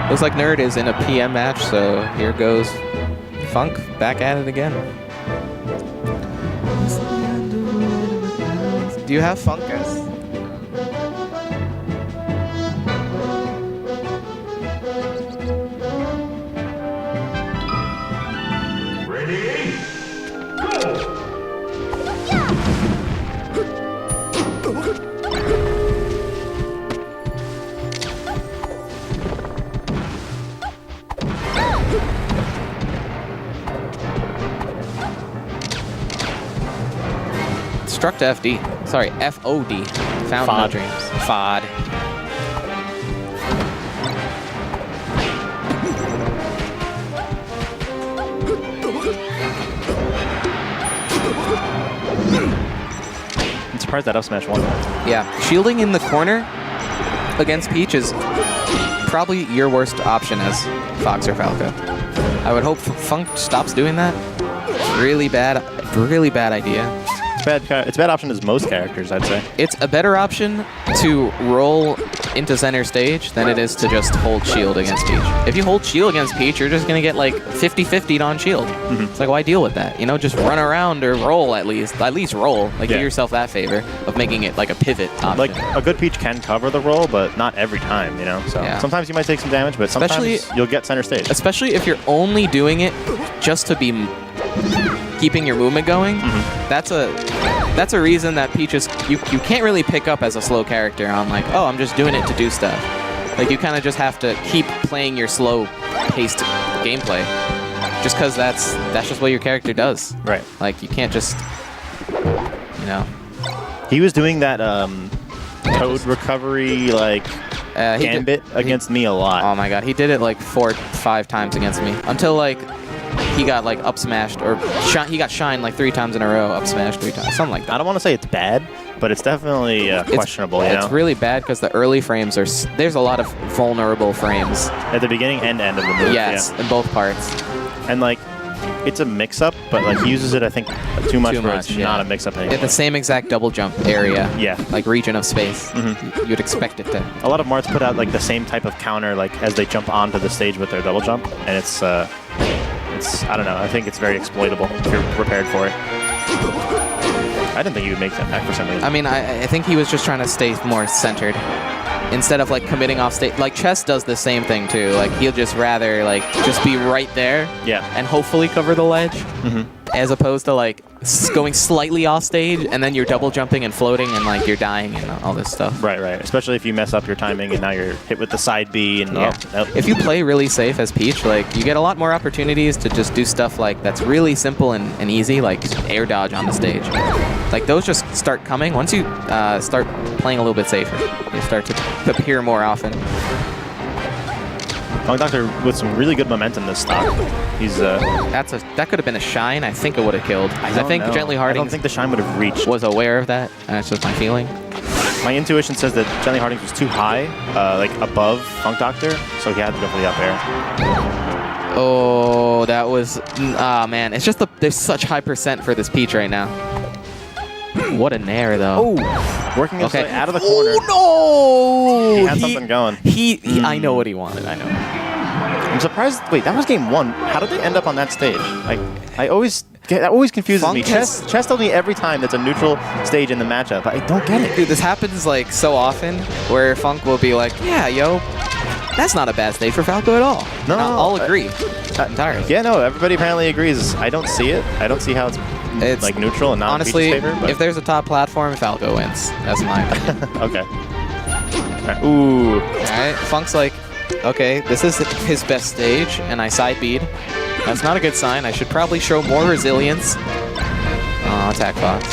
Looks like Nerd is in a PM match, so here goes Funk back at it again. Do you have Funk as? Ready? Go! Struck to FD. Sorry, FOD. Fountain FOD. of Dreams. FOD. I'm surprised that up smash won. Yeah, shielding in the corner against Peach is probably your worst option as Fox or Falco. I would hope Funk stops doing that. Really bad idea. It's a bad option as most characters, I'd say. It's a better option to roll into center stage than it is to just hold shield against Peach. If you hold shield against Peach, you're just going to get like 50-50'd on shield. It's like, why deal with that? You know, just run around or roll at least. At least roll. Like, do yourself that favor of making it like a pivot option. Like, a good Peach can cover the roll, but not every time, you know? So sometimes you might take some damage, but sometimes you'll get center stage. Especially if you're only doing it just to be keeping your movement going. That's a reason that Peach is you can't really pick up as a slow character on like, oh, I'm just doing it to do stuff. Like, you kind of just have to keep playing your slow paced gameplay just because that's just what your character does. Right. Like, you can't just, you know. He was doing that Toad recovery like gambit against me a lot. Oh my god, he did it like 4 or 5 times against me until like he got like up smashed or he got shined like 3 times in a row, up smashed 3 times, something like that. I don't want to say it's bad, but it's definitely questionable. You know? It's really bad because the early frames there's a lot of vulnerable frames at the beginning and end of the move. Yes, in both parts. And like, it's a mix-up, but like he uses it, I think, too much where it's not a mix-up anymore. At the same exact double jump area. Yeah. Like region of space. You'd expect it to. A lot of Marts put out like the same type of counter like as they jump onto the stage with their double jump, and it's I don't know. I think it's very exploitable if you're prepared for it. I didn't think he would make that back for some reason. I mean, I think he was just trying to stay more centered. Instead of like committing off stage. Like Chess does the same thing too. Like he'll just rather like just be right there. Yeah. And hopefully cover the ledge. As opposed to like going slightly off stage and then you're double jumping and floating and like you're dying and all this stuff. Right, right. Especially if you mess up your timing and now you're hit with the side B and If you play really safe as Peach, like you get a lot more opportunities to just do stuff like that's really simple and easy, like air dodge on the stage. Like those just start coming once you start playing a little bit safer. They start to appear more often. Funk Doctor with some really good momentum this stock. He's that could have been a shine. I think it would have killed. I think Gently Harding. I don't think the shine would have reached. Was aware of that. That's just my feeling. My intuition says that Gently Harding was too high, like above Funk Doctor, so he had to go for the up air. Oh, that was man. It's just there's such high percent for this Peach right now. What a nair, though. Oh, working his way out of the corner. Oh, no! He had something going. I know what he wanted. I know. I'm surprised. Wait, that was game 1. How did they end up on that stage? That always confuses me. Chess tells me every time that's a neutral stage in the matchup. I don't get it. Dude, this happens like so often where Funk will be like, yeah, yo, that's not a bad stage for Falco at all. No, I'll agree entirely. Yeah, no, everybody apparently agrees. I don't see it. I don't see how it's like neutral and not honestly, in Peach's favor. But if there's a top platform, Falco wins. That's my opinion. Okay. Right. Ooh. All right, Funk's like, okay, this is his best stage, and I side bead. That's not a good sign. I should probably show more resilience. Oh, attack Fox.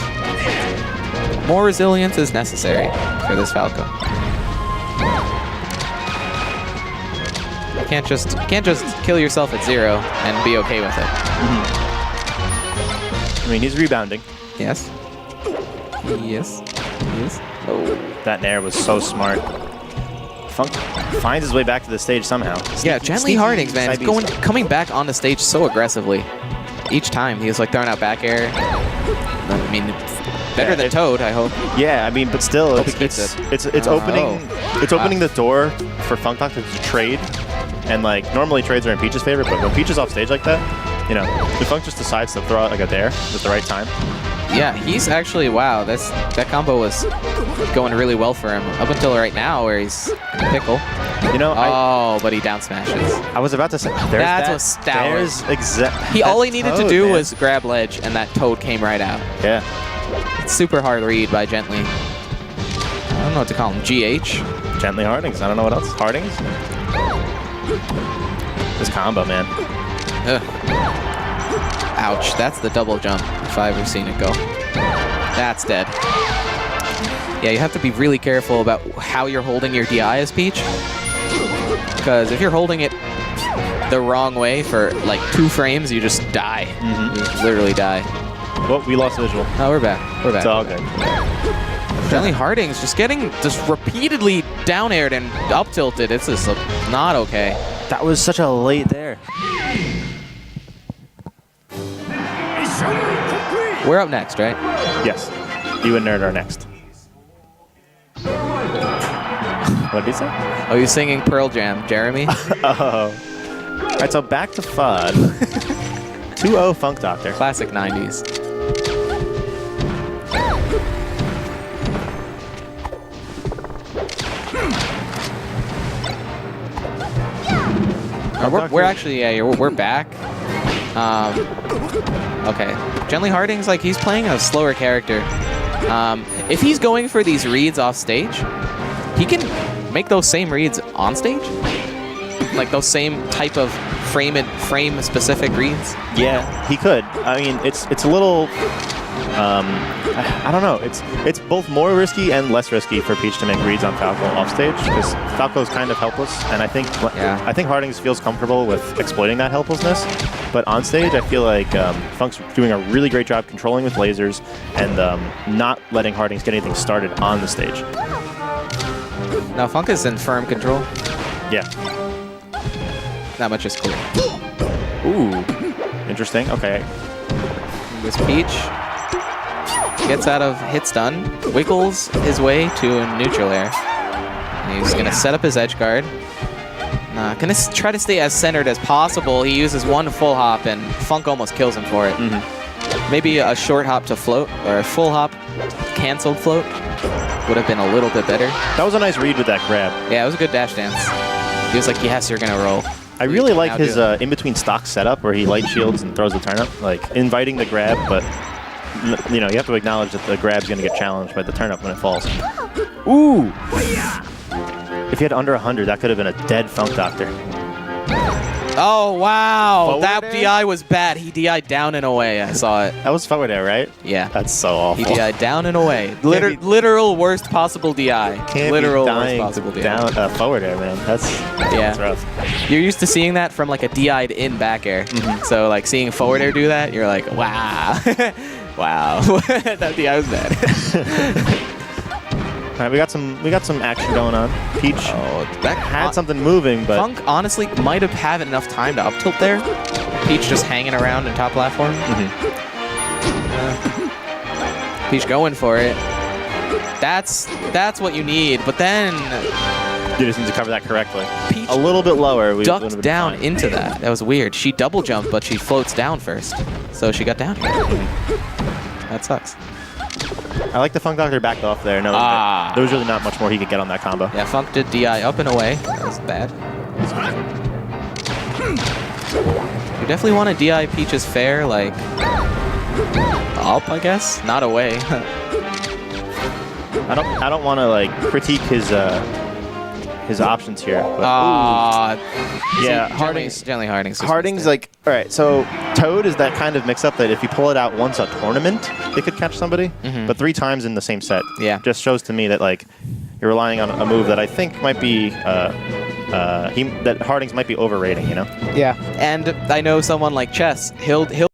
More resilience is necessary for this Falco. You can't just kill yourself at 0 and be okay with it. I mean, he's rebounding. Yes. Yes. Yes. Oh. That nair was so smart. Funk finds his way back to the stage somehow. Yeah, Gently Hardings, man, is coming back on the stage so aggressively. Each time he was like throwing out back air. I mean, better than Toad, I hope. Yeah, I mean, but still, it's opening the door for Funk Doctor to trade And like normally trades are in Peach's favor, but when Peach is off stage like that, you know, the Funk just decides to throw out like a dare at the right time. Yeah, he's actually, wow, that combo was going really well for him up until right now where he's in a pickle. You know, but he down smashes. I was about to say, That's what there's All he needed to do was grab ledge, and that Toad came right out. Yeah. It's super hard read by Gently. I don't know what to call him. GH? Gently Hardings. I don't know what else. Hardings? This combo, man. Ugh. Ouch. That's the double jump, if I've ever seen it go. That's dead. Yeah, you have to be really careful about how you're holding your DI as Peach. Because if you're holding it the wrong way for like 2 frames, you just die. You just literally die. Well, we lost visual. Oh, we're back. We're back. It's all good. Gently Hardings just getting repeatedly down aired and up tilted. It's just not okay. That was such a late there. We're up next, right? Yes. You and Nerd are next. What did he say? Oh, he's singing Pearl Jam, Jeremy. Oh. All right, so back to FUD. 2-0 Funk Doctor. Classic 90s. We're actually, yeah, we're back. Okay. Gently Hardings, like, he's playing a slower character. If he's going for these reads off stage, he can make those same reads on stage. Like those same type of frame-specific reads. Yeah, he could. I mean, it's a little... I don't know. It's both more risky and less risky for Peach to make reads on Falco off stage because Falco's kind of helpless, and I think Hardings feels comfortable with exploiting that helplessness. But on stage, I feel like Funk's doing a really great job controlling with lasers and not letting Hardings get anything started on the stage. Now Funk is in firm control. Yeah. That much is clear. Ooh, interesting. Okay. This Peach gets out of hit stun, wiggles his way to a neutral air. And he's going to set up his edge guard. Going to try to stay as centered as possible. He uses one full hop, and Funk almost kills him for it. Maybe a short hop to float, or a full hop, canceled float, would have been a little bit better. That was a nice read with that grab. Yeah, it was a good dash dance. He was like, yes, you're going to roll. I really like his in-between stock setup where he light shields and throws the turnip, like inviting the grab, but you know, you have to acknowledge that the grab's going to get challenged by the turnip when it falls. Ooh! If he had under 100, that could have been a dead Funk Doctor. Oh, wow. Forward that air? DI was bad. He DI'd down and away. I saw it. That was forward air, right? Yeah. That's so awful. He DI'd down and away. Literal worst possible DI. Can't Literal be worst dying possible to DI. down forward air, man. That's rough. You're used to seeing that from like a DI'd in back air. So like seeing forward air do that, you're like, wow. Wow. That DI was bad. All right, we got some action going on. Peach had something moving, but Funk honestly might have had enough time to up tilt there. Peach just hanging around in top platform. Peach going for it. That's what you need. But then you just need to cover that correctly. Peach a little bit lower. We ducked down into that. That was weird. She double jumped, but she floats down first, so she got down here. That sucks. I like the Funk Doctor backed off there. No, there was really not much more he could get on that combo. Yeah, Funk did DI up and away. That was bad. You definitely want to DI Peach's fair, like up, I guess, not away. I don't want to like critique his options here. But, yeah, Gently Hardings. Hardings, like, all right, so Toad is that kind of mix-up that if you pull it out once a tournament, it could catch somebody, but 3 times in the same set. Yeah. Just shows to me that, like, you're relying on a move that I think might be, that Hardings might be overrating, you know? Yeah, and I know someone like Chess, he'll